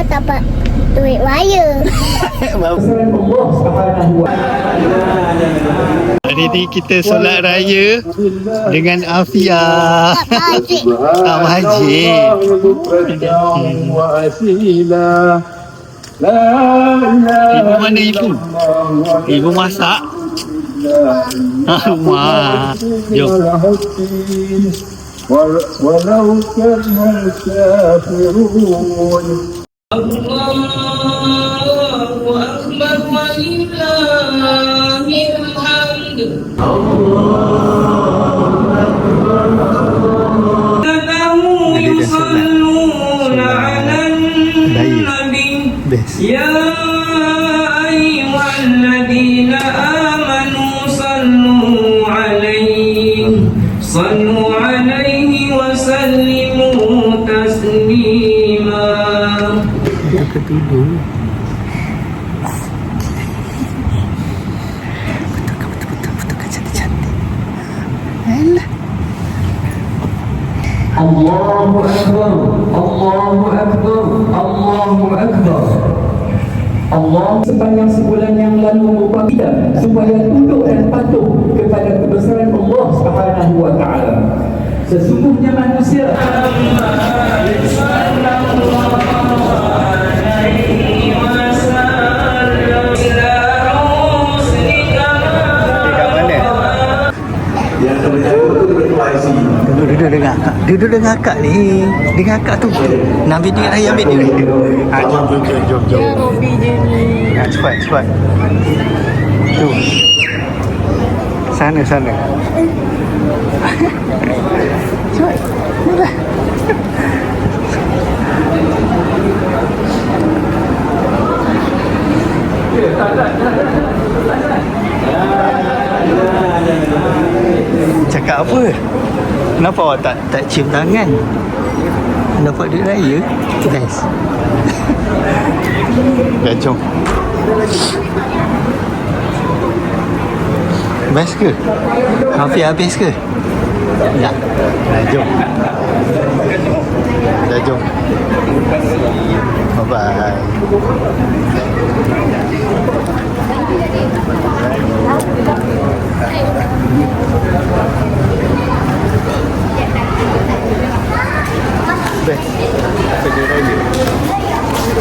dapat duit raya. Hari ni kita solat raya dengan Afia. Tak Majid. Ibu mana ibu? Ibu masak? Wah, jom. ولو كره الكافرون الله أكبر ولله الحمد يصلون على النبي يا أيها الذين آمنوا صلوا عليه وسلموا تسليما. الله أكبر الله أكبر الله أكبر. Allah sepanjang sebulan yang lalu membuat kita supaya tunduk dan patuh kepada kebesaran Allah Subhanahu wa taala. Sesungguhnya manusia Duduk dengan akak. Duduk dengan akak ni. Dengan akak tu. Nak video raya ambil dia. Jom. Cepat. Tu. Sana. Cepat. Dah. Cakap apa? Kenapa awak tak cium tangan? Dapat duit raya? Best. Dah jom. Best ke? Hafiz habis ke? Tak. Dah jom. Bye-bye.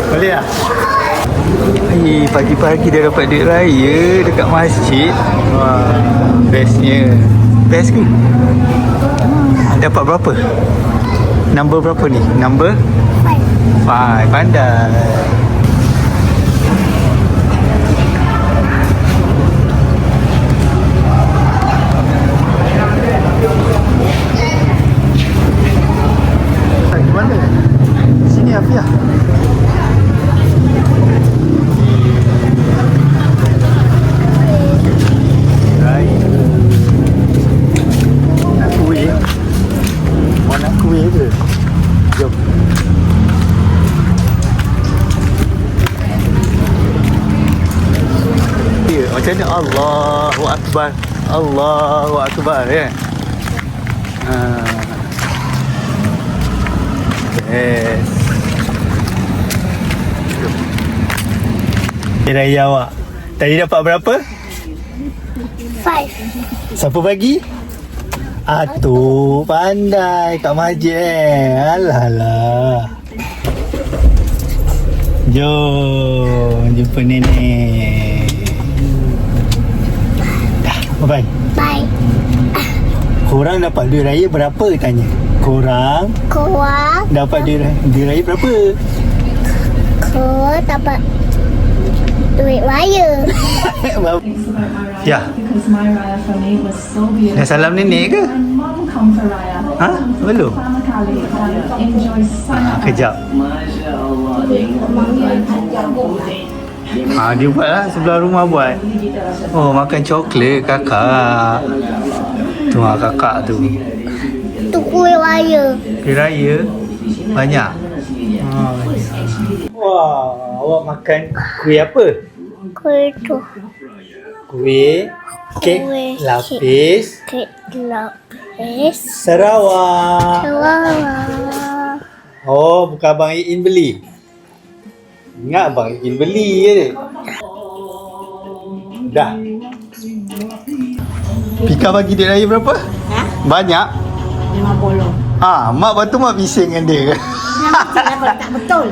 Boleh tak? Pagi-pagi dah dapat duit raya dekat masjid. Wah, bestnya. Best ke? Dapat berapa? Number berapa ni? Number 5. Pandai. Mana? Sini Afia. Nak kuih? Mau nak kuih ke? Jom. Ya, macam ni Allahu Akbar. Allahu Akbar ya. Yes. Raya awak. Tadi dapat berapa? 5. Siapa bagi? Atuk pandai Kak Majid. Alah. Jom jumpa nenek. Dah, bye-bye. Bye. Korang dapat duit raya berapa tanya? Korang dapat duit raya berapa? Kau dapat duit raya. Ya. Dah salam nenek ke? Ha? Belum? Kejap. Dia buat lah sebelah rumah buat. Oh, makan coklat kakak. Tu kakak tu. Tu kuih raya. Kuih raya banyak. Wah, awak makan kuih apa? Kuih tu. Kuih kek lapis Kek lapis Sarawak. Sarawak. Oh, bukan Abang Iin beli. Ingat abang ingin beli je ni. Dah. Pika bagi duit raya berapa? Ha? Banyak? 50. Mak batu mak bising dengan dia. Yang betul lah kalau tak betul.